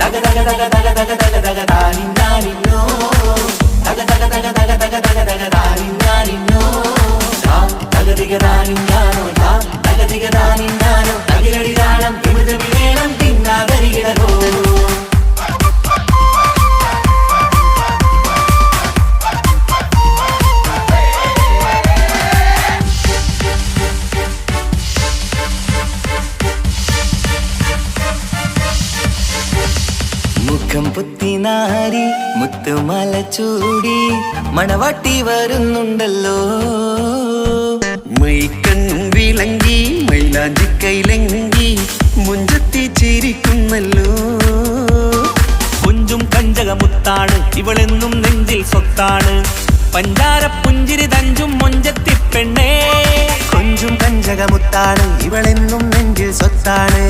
തക തക തക തക തക തക തക താനിന്നാനിന്നോ തക തക തക തക തക തക തക താനിന്നാനിന്നോ തക തിക താനിന്നാനോ തക തിക താനിന്നാനോ തകിലടി താളം തിമിതമി വേണം തിന്നാകരികിടകോ മുഖം പുത്തിനാരി മുത്തുമല ചൂടി മണവാട്ടി വരുന്നുണ്ടല്ലോ മൈക്കണ്ണും വിളങ്ങി മൈലാഞ്ചി കൈലങ്കി മുഞ്ചത്തി ചിരിക്കുന്നല്ലോ കുഞ്ചും കഞ്ചകമുത്താണ് ഇവളെന്നും നെഞ്ചിൽ സ്വത്താണ് പഞ്ചാര പുഞ്ചിരി തഞ്ചും മൊഞ്ചത്തി പെണ്ണേ കൊഞ്ചും കഞ്ചകമുത്താണ് ഇവളെന്നും നെഞ്ചിൽ സ്വത്താണ്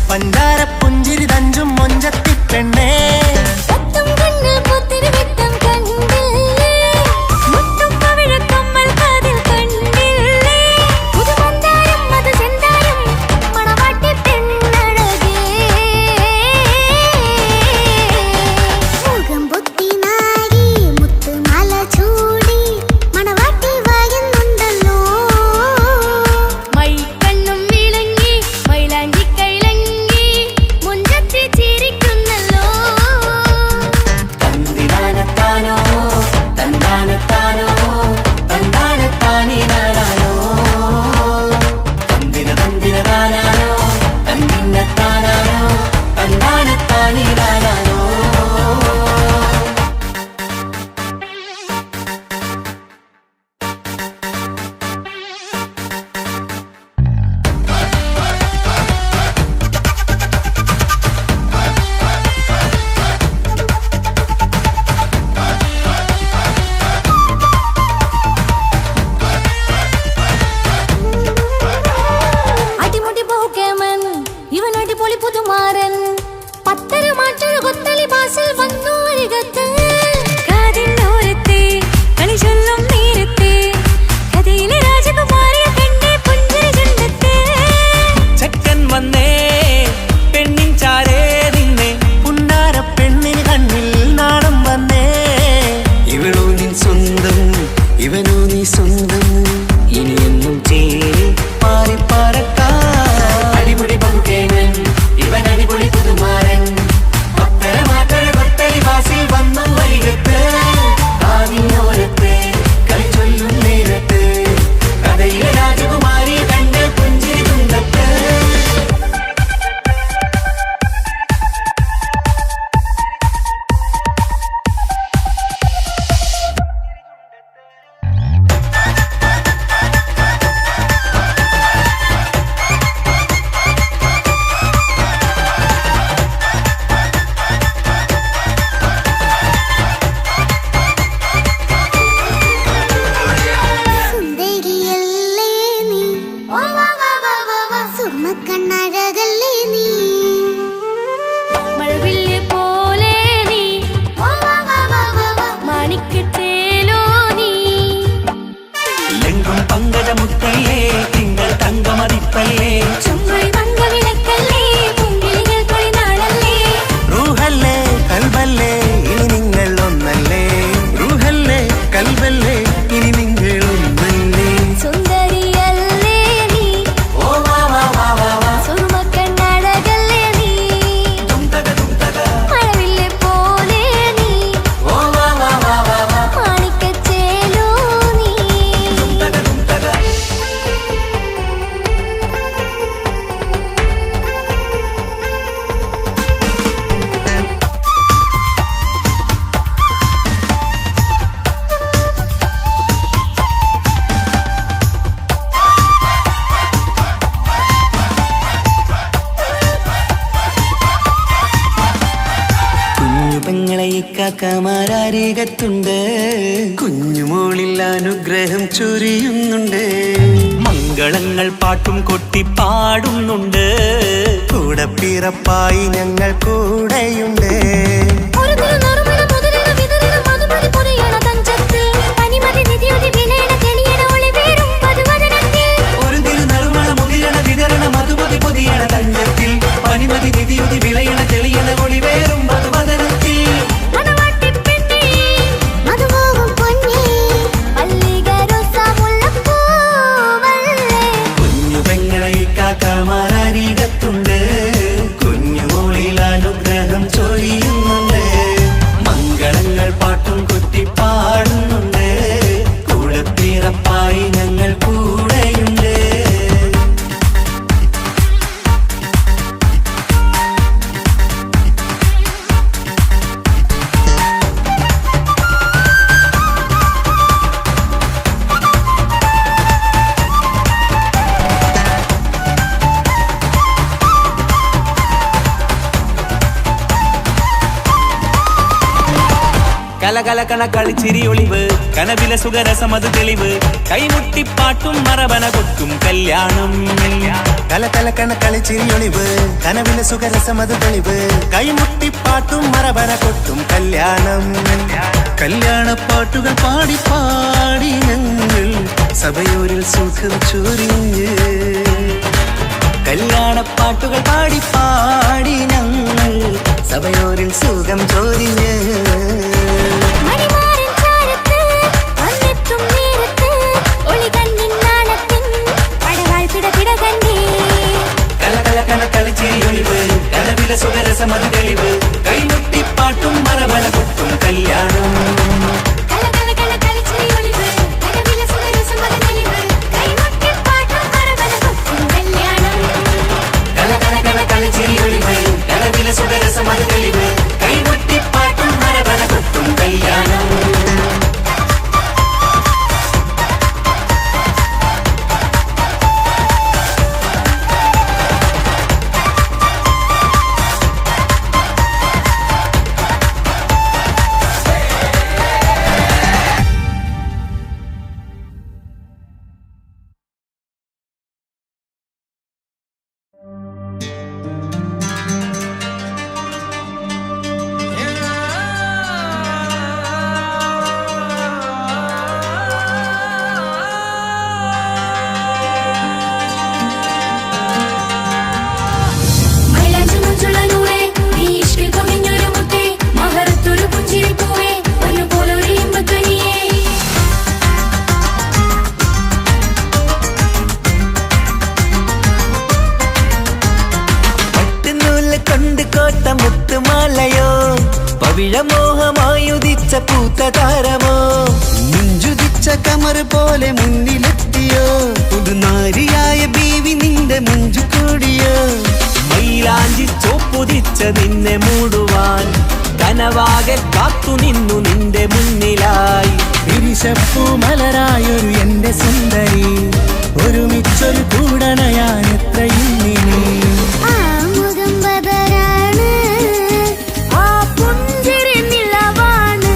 പഞ്ചാര പുഞ്ചിരി തഞ്ചും മൊഞ്ചത്തി പെണ്ണേ പത്തും കണ്ണിൽ പുത്തിരി വിട്ടം കണ്ടില്ലേ മുത്തും പവിഴക്കമ്മൽ കാതിൽ കണ്ടില്ലേ പുതുമന്ദാരം അത് ചെന്താരം മണവാട്ടി പെണ്ണഴകേ മുഖം പൊത്തി നാരി മുത്തുമാല ചൂടി മണവാട്ടി വായുന്നുണ്ടല്ലോ മൈക്കണ്ണും വിളങ്ങി മൈലാഞ്ചി കൈലങ്ങി എങ്കും പങ്കജമുത്തല്ലേ തിങ്കൾ തങ്കമതിപ്പല്ലേ ചുമ്മായി മംഗവിളക്കല്ലേ പൂങ്കിളികൾ കൊളിനാളല്ലേ റൂഹല്ലേ കൽബല്ലേ ഇനി നിങ്ങൾ ഒന്നല്ലേ റൂഹല്ലേ കൽബല്ലേ ഇനി നിങ്ങൾ ഒന്നല്ലേ സുന്ദരിയല്ലേ നീ ഓ വാ വാ വാ വാ വാ സുറുമക്കണ്ണഴകല്ലേ നീ തുംതക തുംതക മഴവില്ലെ പോലെ നീ ഓ വാ വാ വാ വാ വാ മാണിക്കച്ചേലോ നീ തുംതക തുംതക കുഞ്ഞു പെങ്ങളെ ഇക്കാക്കമാരാരികത്തുണ്ട് കുഞ്ഞുമോളിൽ അനുഗ്രഹം ചൊരിയുന്നുണ്ട് മംഗളങ്ങൾ പാട്ടും കൊട്ടി പാടുന്നുണ്ട് കൂടെ പിറപ്പായി ഞങ്ങൾ കൂടെയുണ്ട് ഒരു തിരുനറുമണ മുതലിന വിതറിന മധുമതി പൊരിയണ തഞ്ചത്തിൽ പനിമതി നിധിയുതി വിലയണ തെളിയണ ഒളി വീഴും പതുവദനത്തിൽ ഒരു തിരുനറുമണ മുതിരണ വിതരണ മധുമതി പൊതിയണ തഞ്ചത്തിൽ പനിമതി നിധിയുതി വിളയണ തെളിയണ ഒളിവേറും മധുവദനത്തിൽ മണവാട്ടിപ്പെണ്ണേ മധുപോകും പൊന്നേ മല്ലികരൊസമുല്ലപ്പൂവല്ലേ കുഞ്ഞു പെങ്ങളെ ഇക്കാക്കമാരാരികത്തുണ്ട് കുഞ്ഞുമോളിൽ അനുഗ്രഹം ചൊരിയുന്നുണ്ട് മംഗളങ്ങൾ പാട്ടും കൊട്ടി പാടുന്നുണ്ട് കൂടെ പിറപ്പായി ഞങ്ങൾ കൂടെയുണ്ട് കലകലകണ കളിച്ചിരി ഒളിവ് കനവിലെ സുഖരസമത് തെളിവ് കൈമുട്ടിപ്പാട്ടും മറവന കൊട്ടും കല്യാണം കലകലക്കണ കളിച്ചിരിയൊളിവ് കനവിലെ സുഖരസമത് തെളിവ് കൈമുട്ടിപ്പാട്ടും മറവന കൊട്ടും കല്യാണം കല്യാണപ്പാട്ടുകൾ പാടി പാടി ഞങ്ങൾ സഭയോരിൽ സുഖം ചൊരിഞ്ഞ് കല്യാണപ്പാട്ടുകൾ പാടി പാടി ഞങ്ങൾ സഭയോരിൽ സുഖം ചോദിഞ്ഞ് മണിമാരൻ ചാരത്ത് വന്നെത്തും നേരത്ത് ഒളി കണ്ണിൻ നാണത്തിൻ പടവാൾ പിടപിട കണ്ടേ കലകലകണ കളിച്ചിരി ഒളിവ് കനവിലെ സുഖരസമത് തെളിവ് കൈമുട്ടിപ്പാട്ടും മറവന കൊട്ടും കല്യാണം കലകലകണ കളിച്ചിരി ഒളിവ് കനവിലെ സുഖരസമത് തെളിവ് കൈമുട്ടിപ്പാട്ടും മറവന കൊട്ടും കല്യാണം കലകലകണ കളിച്ചിരി ഒളിവ് കനവിലെ സുഖരസമത് തെളിവ് കൈമുട്ടിപ്പാട്ടും മറവന കൊട്ടും കല്യാണം മൈലാഞ്ചി മുഞ്ചുള്ള നൂറേ നീ ഇഷ്കിൽ കവിഞ്ഞൊരു മുത്തേ മഹറത്തൊരു പുഞ്ചിരി പൂവേ പൊന്നുപോലൊരു ഇമ്പത്വനിയേ പട്ടുനൂല് കൊണ്ട് കോട്ട മുത്തുമാലയോ പവിഴമോഹമായുദിച്ച പൂത്ത താരമോ മുഞ്ചുതിച്ച കമർ പോലെ മുന്നിലെത്തിയോ പുതുനാരിയായ ബീവി നിന്റെ മുഞ്ചു കൂടിയോ മൈലാഞ്ചി ചോപ്പുതിച്ച നിന്നെ മൂടുവാൻ കനവാകെ കാത്തു നിന്നു നിന്റെ മുന്നിലായി വിരിശപ്പൂ മലരായൊരു എന്റെ സുന്ദരി ഒരുമിച്ചൊരു കൂടണയാൻ എത്രയും നീ ആ മുഖം ബദരാണ് ആ പുഞ്ചിരി നിലവാണ്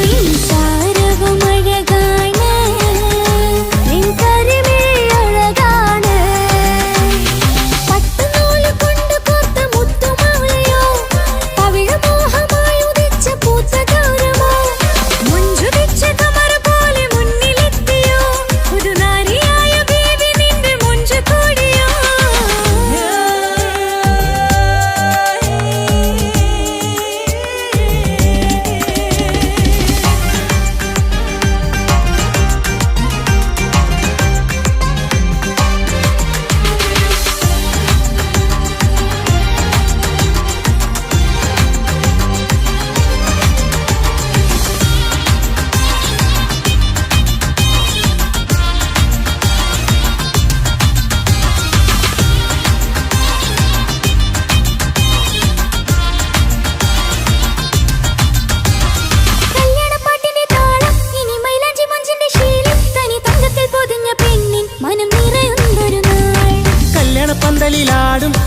നീ താരവും അഴകാണ് നിൻ കരിമിഴി അഴകാണ് പട്ടുനൂല് കൊണ്ട് കോർത്ത മുത്തുമാലയോ പവിഴമോഹമായി ഉദിച്ച പൂത്ത താരമോ മുഞ്ചുതിച്ച കമർ പോലെ മുന്നിലെത്തിയോ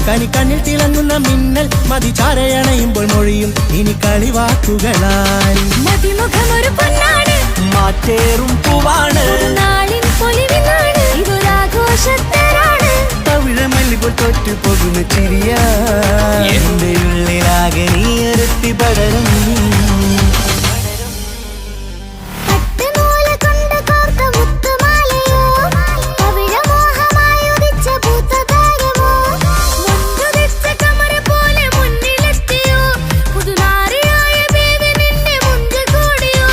കനിക്കണ്ണിൽ തിളങ്ങുന്ന മിന്നൽ മതി ചാരയണയുമ്പോൾ മൊഴിയും ഇനി കളിവാക്കുകളായി. മതിമുഖമൊരു പൊന്നാണ്, മാറ്റേറും പൂവാണ്, നാളിൻ പൊലിവിനാണ്, ഇതൊരാഘോഷത്തരാണ്. തവിഴമല്ലിപ്പോൾ തോറ്റു പോകുന്ന ചിരിയ എന്റെ ഉള്ളിലാകെ നീ ഒരുത്തി പടരും. പട്ടുനൂല് കൊണ്ട് കോർത്ത മുത്തുമാലയോ, പവിഴമോഹമായുദിച്ച പൂത്തതാരമോ, മുൻപുദിച്ച കമറ പോലെ മുന്നിലെത്തിയോ, പുതുനാരിയായ ബേബി നിന്റെ മുഞ്ചു കൂടിയോ.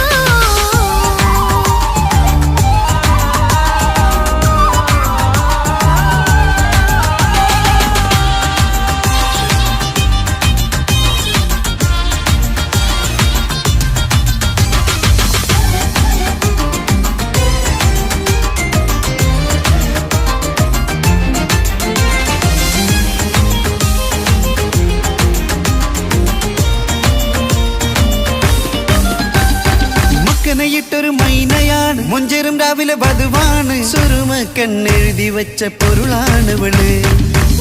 മക്കനയിട്ടൊരു മൈനയാണ്, മുഞ്ചേറും രാവിലെ വധുവാണ്, സുറുമ കണ്ണെഴുതി വെച്ച പൊരുളാണിവള്.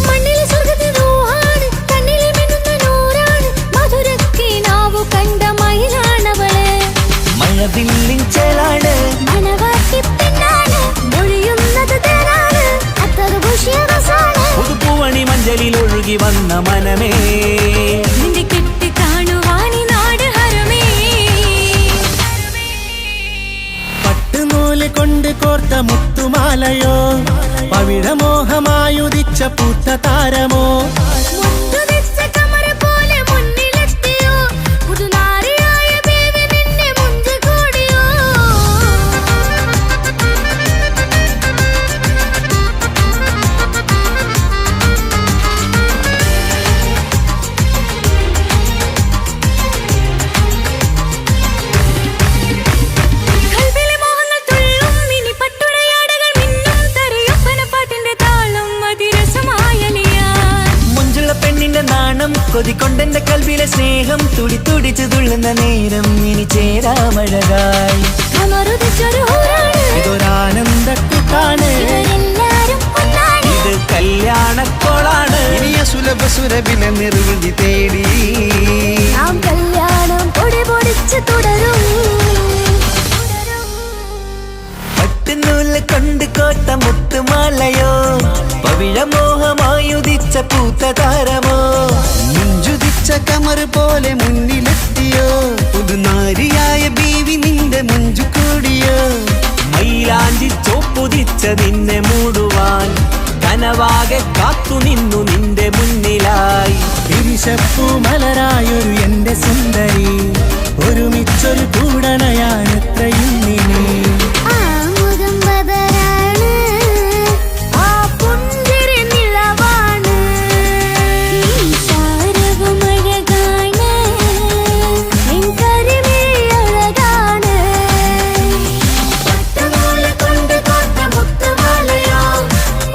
മണ്ണിലെ സ്വർഗ്ഗത്തിൽ റൂഹാണ്, കണ്ണിലെ മിന്നുന്ന നൂറാണ്, മധുരക്കിനാവു കണ്ട മയിലാണവള്. മഴവില്ലിൻ ചേലാണ്, മണവാട്ടി പെണ്ണാണ്, മൊഴിയുന്നത് തേനാണ്, അത്തറ് പൂശിയ റസാണ്. പുതുപ്പൂവണി മഞ്ചലിൽ ഒഴുകി വന്ന മനമേ, നിന്റെ കെട്ടി കാണുവാനി നാട് ഹരമേ. പട്ടുനൂല് കൊണ്ട് കോർത്ത മുത്തുമാലയോ, പവിഴമോഹമായുദിച്ച പൂത്ത താരമോ, മുൻപുദിച്ച കമറ പോലെ മുന്നിലെത്തിയോ, പുതുനാരിയായ ബേബി നിന്റെ മുഞ്ചു കൂടിയോ. കൽവിലെ മോഹങ്ങൾ തുള്ളും, ഇനി പട്ടുടയാടകൾ മിന്നും, തരയൊപ്പനപ്പാട്ടിന്റെ താളം അതിരസമായലിയാൻ. മുഞ്ചുള്ള പെണ്ണിന്റെ നാണം കൊതിക്കൊണ്ടെന്റെ കൽവിലെ സ്നേഹം തുടി തുടിച്ചു തുള്ളുന്ന നേരം ഇനി ചേരാമഴകായി. കമറുദിച്ചൊരു ഹൂറാണ്, ഇതൊരാനന്ദക്കൂട്ടാണ്, ഇവരെല്ലാരും ഒന്നാണ്. ഇത് കല്യാണക്കോളാണ്, ഇനിയ സുലഭ സുരഭില നിർവൃതി തേടി നാം കല്യാണം പൊടി പൊടിച്ച് തുടരും. പട്ടുനൂല് കൊണ്ട് കോത്ത മുത്തുമാലയോ, പവിഴമോഹമായുദിച്ച പൂത്ത താരമോ, മുഞ്ചുദിച്ച കമർ പോലെ മുന്നിലെത്തിയോ, പുതുനാരിയായ ബീവി നിന്റെ മുഞ്ചു കൂടിയോ. മൈലാഞ്ചി ചോപ്പുദിച്ച നിന്നെ മൂടുവാൻ കനവാകെ കാത്തു നിന്നു നിന്റെ മുന്നിലായി. തിരിശപ്പൂ മലരായൊരു എന്റെ സുന്ദരി, ഒരുമിച്ചൊരു കൂടണയാണെത്രയും ഇനി. ആമുദം ബദറാണ്, ആ പുഞ്ചിരി നിലവാണ്, ഈ സാരവും അഴകാണ്, നിൻ കരിമിഴി അഴകാണ്. പട്ടുനൂല് കൊണ്ട് കോർത്ത മുത്തുമാലയോ,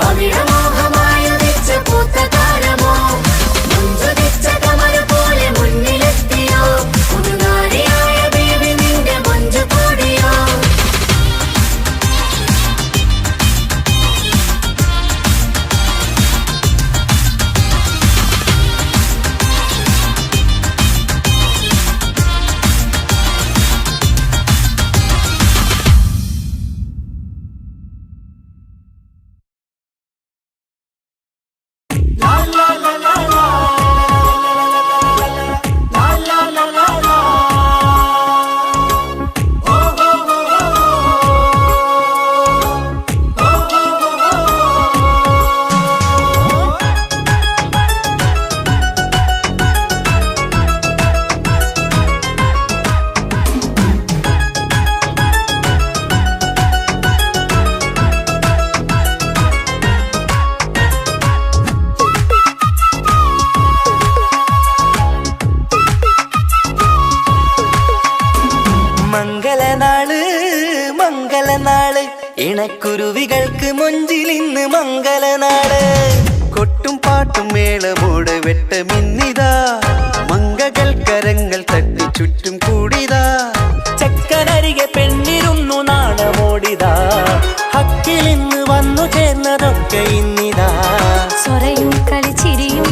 പവിഴമോഹമായുദിച്ച പൂത്തതാരമോ, മുഞ്ചുദിച്ച കമറ പോലെ മുന്നിലെത്തിയോ, പുതുനാരിയായ ബേബി നിന്റെ മുഞ്ചു കൂടിയോ. മംഗളനാള് ഇണക്കുരുവികൾക്ക് മൊഞ്ചിലിന്ന് മംഗളനാള്. കൊട്ടും പാട്ടും മേളമോട് വെട്ടമിന്നിതാ, മംഗകൾ കരങ്ങൾ തട്ടി ചുറ്റും കൂടിതാ. ചക്കനരികെ പെണ്ണിരുന്നു നാണമോടിതാ, ഹക്കിലിന്ന് വന്നു ചേർന്നതൊക്കെ ഇന്നിതാ. സ്വറയും കളിച്ചിരിയും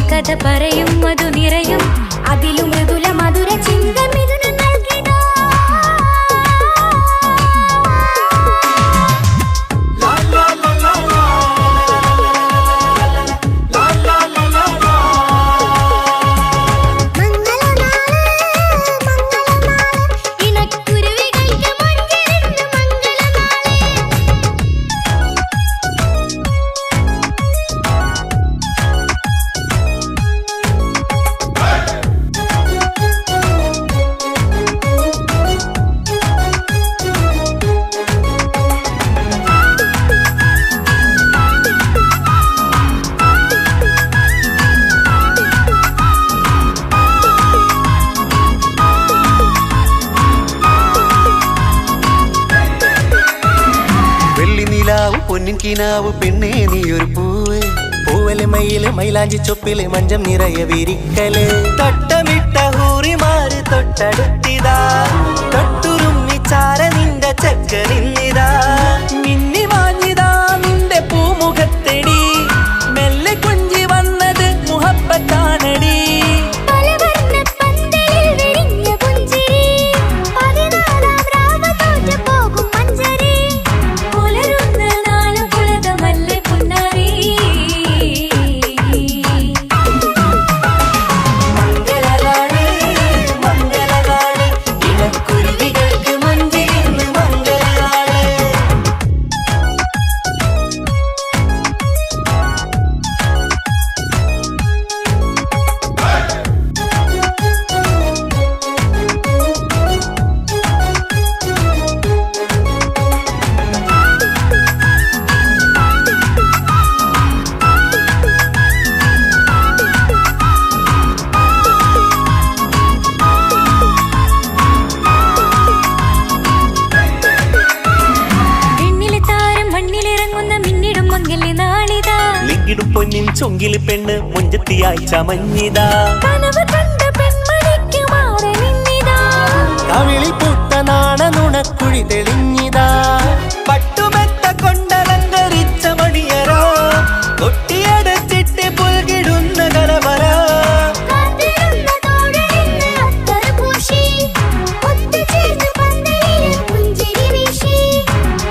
പൊന്നിൻ കിനാവ് പെണ്ണേ നീ ഒരു പൂവ് പൂവല് മയില് മൈലാഞ്ചി ചൊപ്പില് മഞ്ചം നിറയെ വിരിക്കല് തൊട്ടമിട്ട ഹൂറിമാര് തൊട്ടടുത്തിതാ തൊട്ടുരുമ്മി ചാര നിന്റെ ചക്കനിന്നിതാ മിന്നി വാങ്ങിതാ നിന്റെ പൂമുഖത്തെടി മെല്ലെ കുഞ്ചി വന്നത് മുഹബത്താണടി പൊന്നിൻ ചൊങ്കില് പെണ്ണ് മുഞ്ചത്തിയായി ചമഞ്ഞിതാ കവിളിൽ പൂത്ത നാണ നുണക്കുഴി തെളിഞ്ഞിതാ പട്ടുമെത്ത കൊണ്ടലങ്കരിച്ച മണിയറോ കൊട്ടിയടച്ചിട്ട് പുൽകിടുന്ന കലവറ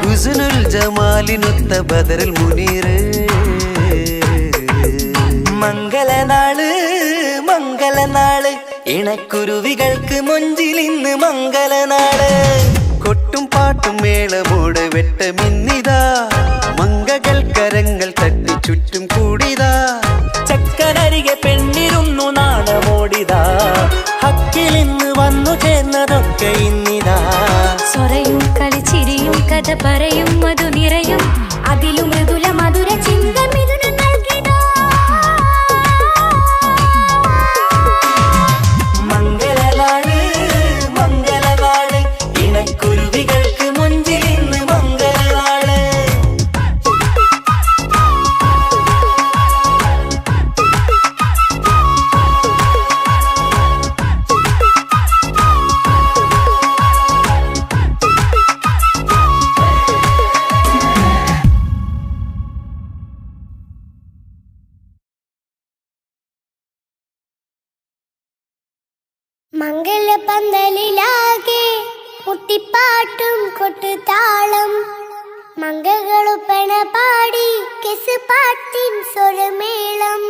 ഹുസ്നുൽ ജമാലിനൊത്ത ബദറുൽ മുനീർ മംഗളനാള് മംഗളനാള് ഇണക്കുരുവികൾക്ക് മൊഞ്ചിലിന്ന് മംഗളനാള് കൊട്ടും പാട്ടും മേളമോട് വെട്ടമിന്നിതാ മംഗകൾ കരങ്ങൾ തട്ടി ചുറ്റും കൂടിതാ ചക്കനരികെ പെണ്ണിരുന്നു നാണമോടിതാ ഹക്കിലിന്ന് വന്നു ചേർന്നതൊക്കെ ഇന്നിതാ സ്വറയും കളിച്ചിരിയും കഥ പറയും മധു നിറയും അതിലും മൃദുല മധുര ചിന്ത മംഗളപന്തലിലാകെ മുട്ടിപ്പാട്ടും കൊട്ടുതാളം മംഗളൊപ്പന പാടി കെസ് പാട്ടിൻ സ്വരമേളം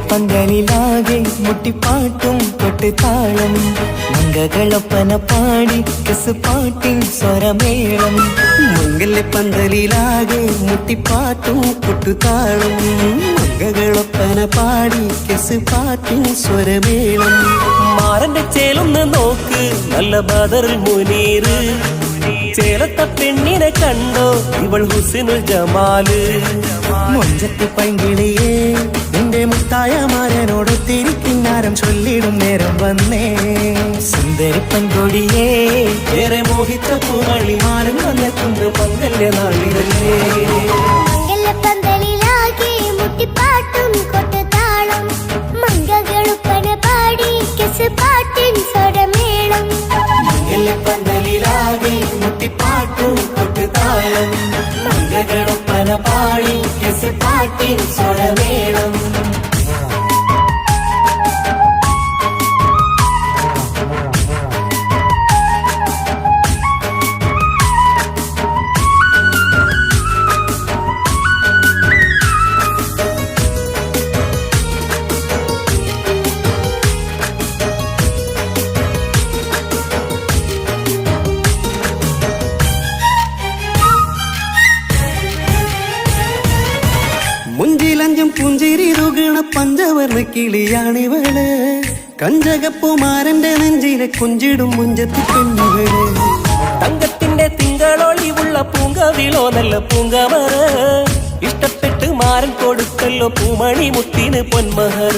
പന്തലിലാകെ മുട്ടിപ്പാട്ടും കൊട്ടുതാളം മംഗളൊപ്പന പാടി കെസ് പാട്ടിൻ സ്വരമേളം മംഗളപന്തലിലാകെ മുട്ടിപ്പാട്ടും കൊട്ടുതാളം മംഗളൊപ്പന പാടി കെസ് പാട്ടിൻ സ്വരമേളം മാറന്റെ ചേലൊന്ന് നോക്ക് നല്ല ബദറുൽ മുനീർ ചേലത്ത പെണ്ണിനെ കണ്ടോ ഇവൾ ഹുസ്നുൽ ജമാല് മൊഞ്ചത്തി പൈങ്കിളിയേ നിന്റെ മുത്തായ മാരനോടൊത്തിരിക്കിന്നാരം ചൊല്ലിടും നേരം വന്നേ സുന്ദരി പെൺകൊടിയേ ഏറെ മോഹിത്ത പൂവളിമാരൻ വന്നെത്തുന്ന മംഗല്യ നാളിലല്ലേ മംഗളപന്തലിലാകെ മുട്ടിപ്പാട്ടും കൊട്ടുതാളം മംഗളൊപ്പന പാടി കെസ് പാട്ടിൻ സ്വരമേളം മംഗളപന്തലിലാകെ മുട്ടിപ്പാട്ടും കൊട്ടുതാളം മംഗളൊപ്പന പാടി കെസ് പാട്ടിൻ സ്വരമേളം കിളിയാണിവള് കഞ്ചകപ്പുമാരന്റെ നെഞ്ചിലെ കുഞ്ചിടും മുഞ്ചത്തി പെണ്ണിവള് തങ്കത്തിന്റെ തിങ്കളൊളിവുള്ള പൂങ്കവിളോ നല്ല പൂങ്കമറ ഇഷ്ടപ്പെട്ട് മാരൻ കൊടുത്തല്ലോ പൂമണി മുത്തിന് പൊന്മഹർ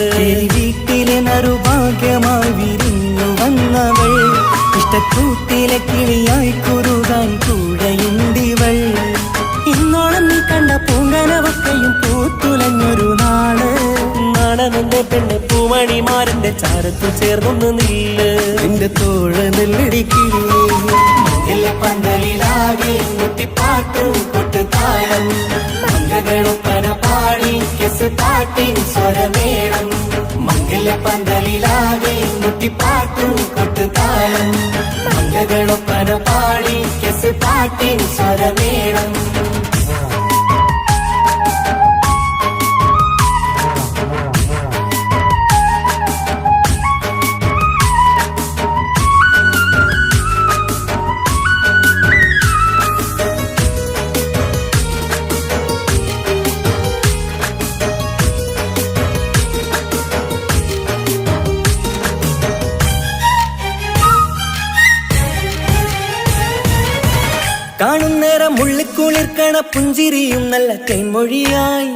വീട്ടിലെ നറുഭാഗ്യമായി വിരിഞ്ഞു വന്നവൾ ഇഷ്ടക്കൂട്ടിലെ കിളിയായി കുറുകാൻ കൂടെയുണ്ടിവൾ ഇന്നോളം നീ കണ്ട പൂങ്കനവക്കയും പൂത്തുലഞ്ഞൊരു നാള് നാണമെന്റെ പെണ്ണ് പൂമണിമാരന്റെ ചാരത്തു ചേർന്നൊന്ന് നില്ല് എന്റെ തോഴ നെല്ലടിക്കിളിയേ പന്തലിലാകെ മുട്ടിപ്പാട്ടും കൊട്ടുതാളം മംഗളൊപ്പന പാടി കെസ് പാട്ടിൻ സ്വരമേളം മംഗല പന്തലിലാകെ മുട്ടിപ്പാട്ടും കൊട്ടുതാളം മംഗളൊപ്പന പാടി കെസ് പാട്ടിൻ സ്വരമേളം കാണുന്നേരം മുള്ളിക്കുളിർക്കണ പുഞ്ചിരിയും നല്ല കൈമൊഴിയായി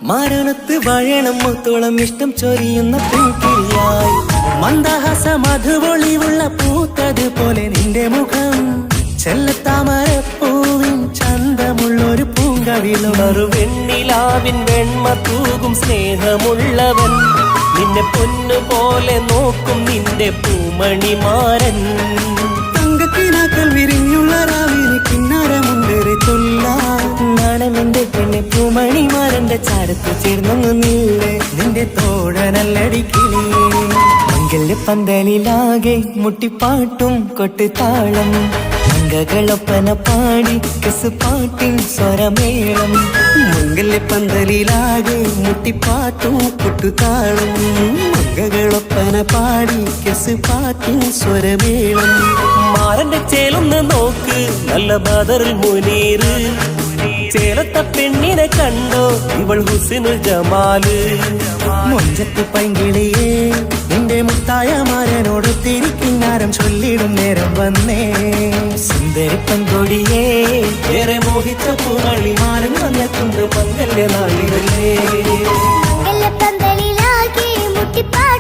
മാരണത്ത് വഴണം മുത്തോളം ഇഷ്ടം ചൊരിയുന്ന പൂക്കിളിയായി മന്ദഹാസ മധുപൊളിവുള്ള പൂത്തത് പോലെ നിന്റെ മുഖം ചെല്ലത്താമരപ്പൂവിൻ ചന്തമുള്ളൊരു പൂങ്കവിളും വെണ്ണിലാവിൻ വെണ്മ തൂകും സ്നേഹമുള്ളവൻ നിന്നെ പൊന്നുപോലെ നോക്കും നിന്റെ പൂമണിമാരൻ തങ്കക്കിനാക്കൾ വിരിഞ്ഞുള്ള രാവിലെ കിന്നാരമുണ്ടേറെ നാണമെന്റെ പെണ്ണെ പൂമണിമാരന്റെ ചാരത്ത് ചേർന്നൊന്നു നില്ലേ നിന്റെ തോഴനല്ലടിക്കിളിയേ മംഗല്യ പന്തലിലാകെ മുട്ടിപ്പാട്ടും കൊട്ടുതാളം മംഗളൊപ്പന പാടി കെസ് പാട്ടിൻ സ്വരമേളം മംഗല്യ പന്തലിലാകെ മുട്ടിപ്പാട്ടും കൊട്ടുതാളം മംഗളൊപ്പന പാടി കെസ് പാട്ടിൻ സ്വരമേളം മാരന്റെ ചേലൊന്ന് നോക്ക് നല്ല ബദറിൽ മുനീറ് ചേലത്തെ പെണ്ണിനെ കണ്ടോ ഇവൾ ഹുസിനുൽ ജമാല് മൊഞ്ചത്ത് പൈങ്കിളിയേ നിന്റെ മുത്തായ മാരനോട് തിരിക്കിന്നാരം ചൊല്ലിടും നേരം വന്നേ സുന്ദരി പെൺകൊടിയേ ഏറെ മോഹിച്ച പൂമണി മാരൻ വന്നെത്തുണ്ട് മംഗല്യ നാളിലേ മംഗലപ്പന്തലിലാകെ മുട്ടിപ്പാട്ടും